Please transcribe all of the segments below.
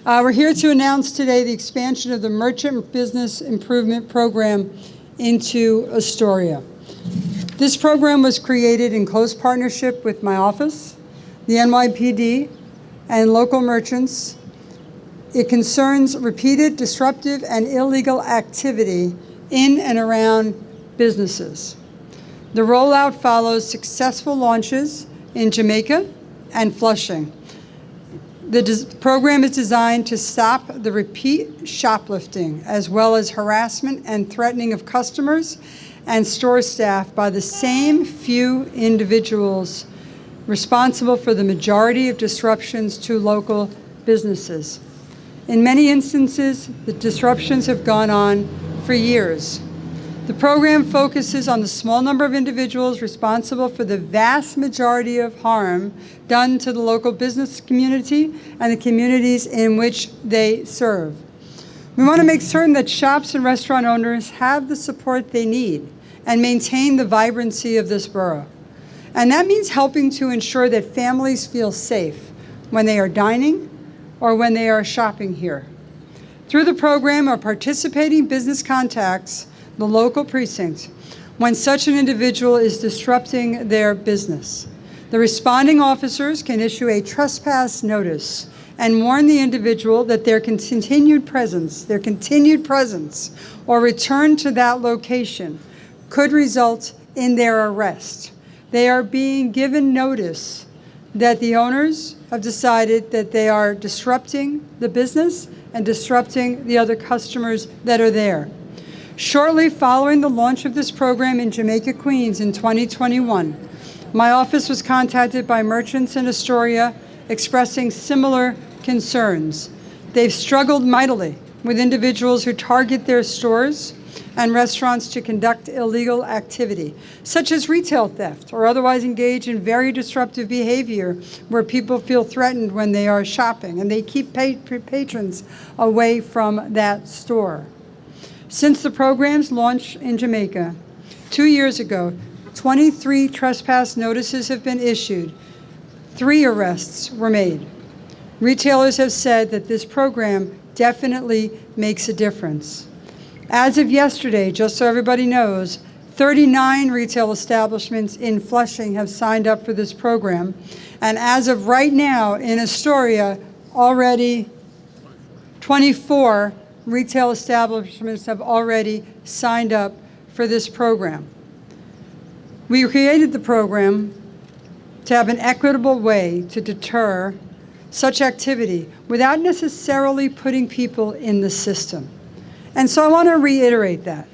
We're here to announce today the expansion of the Merchant Business Improvement Program into Astoria. This program was created in close partnership with my office, the NYPD, and local merchants. It concerns repeated disruptive and illegal activity in and around businesses. The rollout follows successful launches in Jamaica and Flushing. The program is designed to stop the repeat shoplifting, as well as harassment and threatening of customers and store staff by the same few individuals responsible for the majority of disruptions to local businesses. In many instances, the disruptions have gone on for years. The program focuses on the small number of individuals responsible for the vast majority of harm done to the local business community and the communities in which they serve. We want to make certain that shops and restaurant owners have the support they need and maintain the vibrancy of this borough. And that means helping to ensure that families feel safe when they are dining or when they are shopping here. Through the program, our participating business contacts the local precinct when such an individual is disrupting their business. The responding officers can issue a trespass notice and warn the individual that their continued presence or return to that location could result in their arrest. They are being given notice that the owners have decided that they are disrupting the business and disrupting the other customers that are there. Shortly following the launch of this program in Jamaica, Queens in 2021, my office was contacted by merchants in Astoria expressing similar concerns. They've struggled mightily with individuals who target their stores and restaurants to conduct illegal activity, such as retail theft or otherwise engage in very disruptive behavior where people feel threatened when they are shopping and they keep patrons away from that store. Since the program's launch in Jamaica 2 years ago, 23 trespass notices have been issued. 3 arrests were made. Retailers have said that this program definitely makes a difference. As of yesterday, just so everybody knows, 39 retail establishments in Flushing have signed up for this program. And as of right now in Astoria, already 24 retail establishments have already signed up for this program. We created the program to have an equitable way to deter such activity without necessarily putting people in the system. And so I want to reiterate that.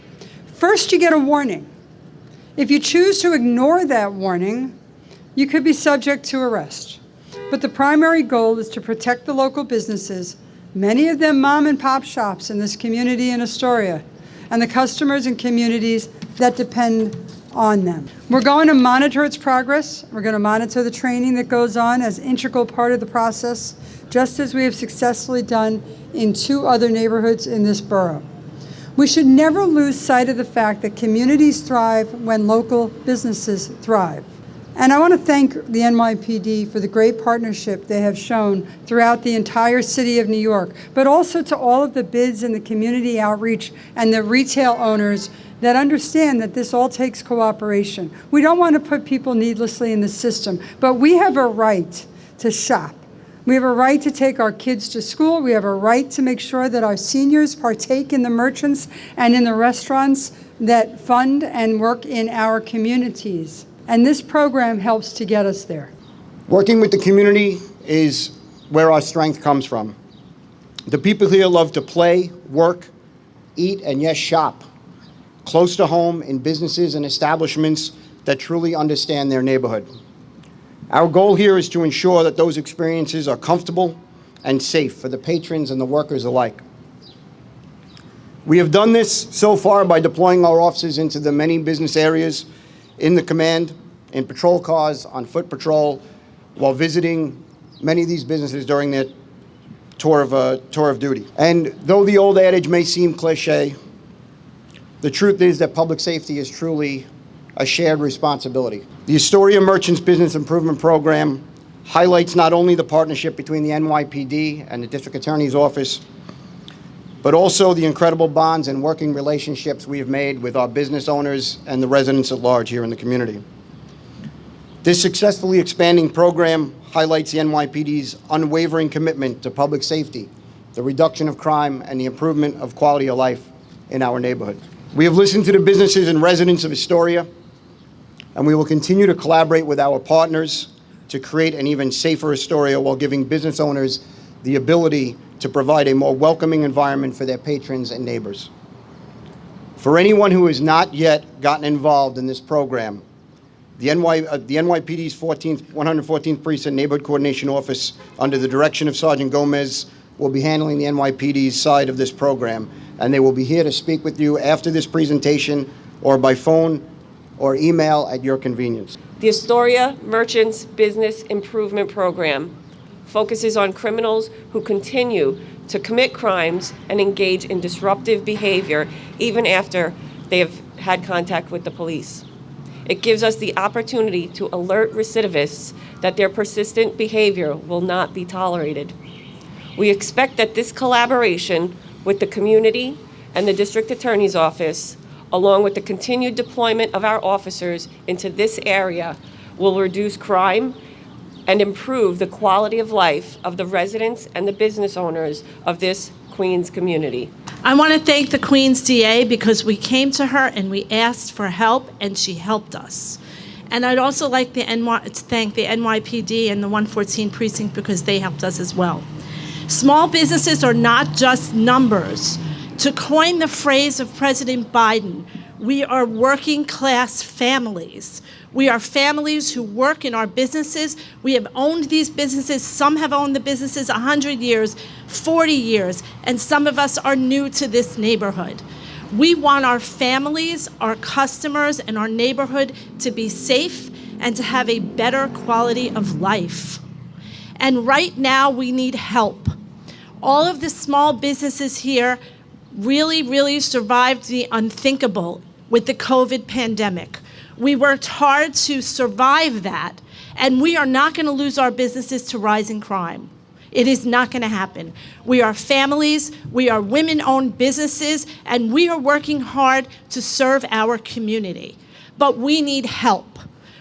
First, you get a warning. If you choose to ignore that warning, you could be subject to arrest. But the primary goal is to protect the local businesses, many of them mom and pop shops in this community in Astoria, and the customers and communities that depend on them. We're going to monitor its progress. We're going to monitor the training that goes on as an integral part of the process, just as we have successfully done in 2 other neighborhoods in this borough. We should never lose sight of the fact that communities thrive when local businesses thrive. And I want to thank the NYPD for the great partnership they have shown throughout the entire city of New York, but also to all of the bids and the community outreach and the retail owners that understand that this all takes cooperation. We don't want to put people needlessly in the system, but we have a right to shop. We have a right to take our kids to school. We have a right to make sure that our seniors partake in the merchants and in the restaurants that fund and work in our communities. And this program helps to get us there. Working with the community is where our strength comes from. The people here love to play, work, eat, and yes, shop close to home in businesses and establishments that truly understand their neighborhood. Our goal here is to ensure that those experiences are comfortable and safe for the patrons and the workers alike. We have done this so far by deploying our officers into the many business areas in the command, in patrol cars, on foot patrol, while visiting many of these businesses during their tour of duty. And though the old adage may seem cliche, the truth is that public safety is truly a shared responsibility. The Astoria Merchants Business Improvement Program highlights not only the partnership between the NYPD and the District Attorney's Office, but also the incredible bonds and working relationships we have made with our business owners and the residents at large here in the community. This successfully expanding program highlights the NYPD's unwavering commitment to public safety, the reduction of crime, and the improvement of quality of life in our neighborhood. We have listened to the businesses and residents of Astoria, and we will continue to collaborate with our partners to create an even safer Astoria while giving business owners the ability to provide a more welcoming environment for their patrons and neighbors. For anyone who has not yet gotten involved in this program, the NYPD's 114th Precinct Neighborhood Coordination Office, under the direction of Sergeant Gomez, will be handling the NYPD's side of this program, and they will be here to speak with you after this presentation or by phone or email at your convenience. The Astoria Merchants Business Improvement Program focuses on criminals who continue to commit crimes and engage in disruptive behavior even after they have had contact with the police. It gives us the opportunity to alert recidivists that their persistent behavior will not be tolerated. We expect that this collaboration with the community and the District Attorney's Office, along with the continued deployment of our officers into this area, will reduce crime and improve the quality of life of the residents and the business owners of this Queens community. I want to thank the Queens DA because we came to her and we asked for help and she helped us. And I'd also like to thank the NYPD and the 114 Precinct because they helped us as well. Small businesses are not just numbers. To coin the phrase of President Biden, we are working class families. We are families who work in our businesses. We have owned these businesses. Some have owned the businesses 100 years, 40 years, and some of us are new to this neighborhood. We want our families, our customers, and our neighborhood to be safe and to have a better quality of life. And right now, we need help. All of the small businesses here really survived the unthinkable with the COVID pandemic. We worked hard to survive that, and we are not going to lose our businesses to rising crime. It is not going to happen. We are families, we are women-owned businesses, and we are working hard to serve our community. But we need help.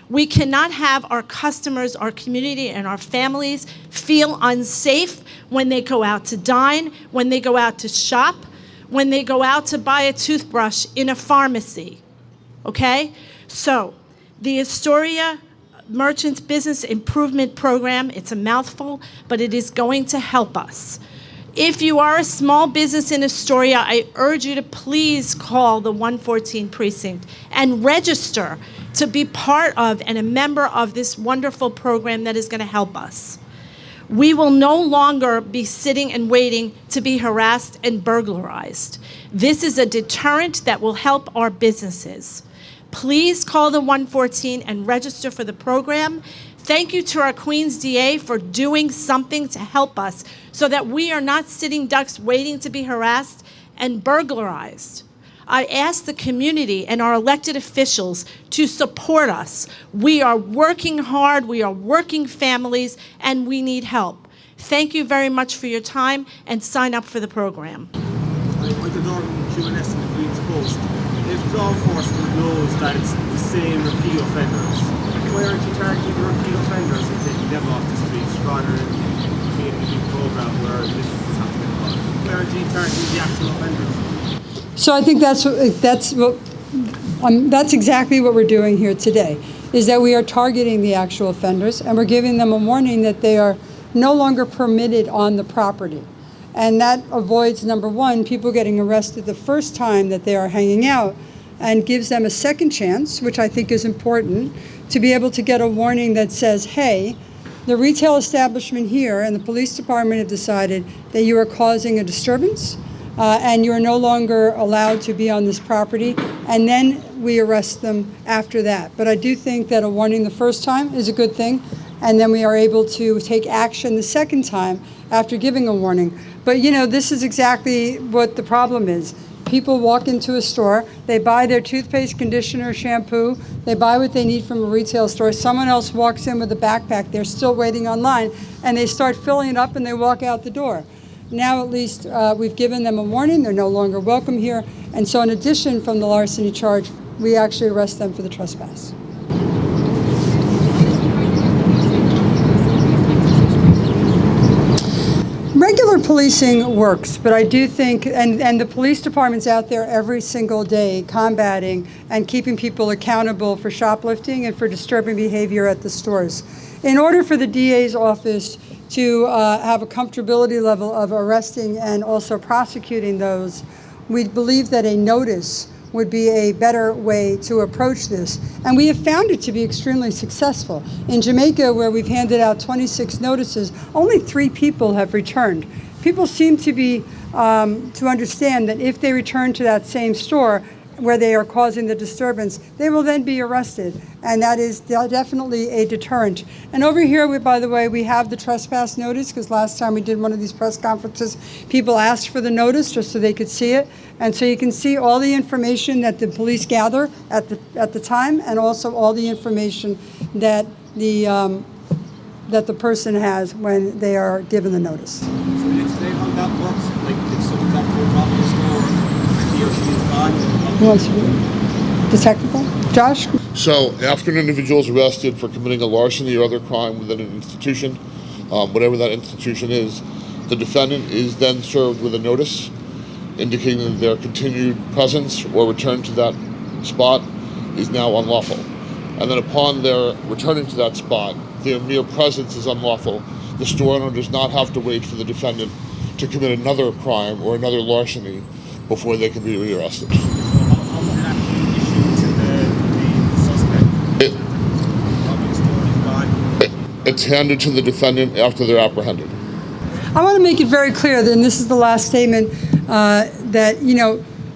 We cannot have our customers, our community, and our families feel unsafe when they go out to dine, when they go out to shop, when they go out to buy a toothbrush in a pharmacy, okay? So, the Astoria Merchants Business Improvement Program, it's a mouthful, but it is going to help us. If you are a small business in Astoria, I urge you to please call the 114 Precinct and register to be part of and a member of this wonderful program that is going to help us. We will no longer be sitting and waiting to be harassed and burglarized. This is a deterrent that will help our businesses. Please call the 114 and register for the program. Thank you to our Queens DA for doing something to help us so that we are not sitting ducks waiting to be harassed and burglarized. I ask the community and our elected officials to support us. We are working hard, we are working families, and we need help. Thank you very much for your time, and sign up for the program. With the Dorgan QNS and the Queen's Post, if law enforcement knows that it's the same repeat offenders, why aren't you targeting the repeat offenders and taking them off the streets rather than creating a new program where this is happening? Why aren't you targeting the actual offenders? So I think that's exactly what we're doing here today, is that we are targeting the actual offenders and we're giving them a warning that they are no longer permitted on the property. And that avoids, number one, people getting arrested the first time that they are hanging out, and gives them a second chance, which I think is important, to be able to get a warning that says, hey, the retail establishment here and the police department have decided that you are causing a disturbance and you are no longer allowed to be on this property, and then we arrest them after that. But I do think that a warning the first time is a good thing, and then we are able to take action the second time after giving a warning. But you know, this is exactly what the problem is people walk into a store, they buy their toothpaste, conditioner, shampoo, they buy what they need from a retail store. Someone else walks in with a backpack, they're still waiting online, and they start filling it up and they walk out the door. Now at least we've given them a warning, they're no longer welcome here, and so in addition from the larceny charge, we actually arrest them for the trespass. Regular policing works, but I do think, and the police department's out there every single day combating and keeping people accountable for shoplifting and for disturbing behavior at the stores. In order for the DA's office to have a comfortability level of arresting and also prosecuting those, we believe that a notice would be a better way to approach this. And we have found it to be extremely successful. In Jamaica, where we've handed out 26 notices, only 3 people have returned. People seem to be, to understand that if they return to that same store where they are causing the disturbance, they will then be arrested. And that is definitely a deterrent. And over here, by the way, we have the trespass notice, because last time we did one of these press conferences, people asked for the notice just so they could see it. And so you can see all the information that the police gather at the time, and also all the information that the person has when they are given the notice. So explain how that works. Like if someone's up to the top of the store, he or she is gone. Who wants to do it? The technical? Josh? So after an individual is arrested for committing a larceny or other crime within an institution, whatever that institution is, the defendant is then served with a notice indicating that their continued presence or return to that spot is now unlawful. And then upon their returning to that spot, their mere presence is unlawful. The store owner does not have to wait for the defendant to commit another crime or another larceny before they can be rearrested. How would it actually issue to the suspect? It's handed to the defendant after they're apprehended. I want to make it very clear, and this is the last statement, that,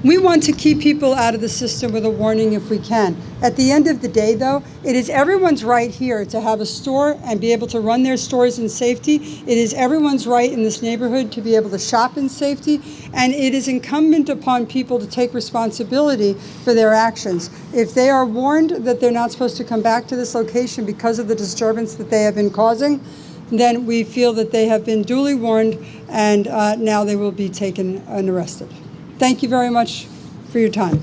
we want to keep people out of the system with a warning if we can. At the end of the day, though, it is everyone's right here to have a store and be able to run their stores in safety. It is everyone's right in this neighborhood to be able to shop in safety, and it is incumbent upon people to take responsibility for their actions. If they are warned that they're not supposed to come back to this location because of the disturbance that they have been causing, then we feel that they have been duly warned, and now they will be taken and arrested. Thank you very much for your time.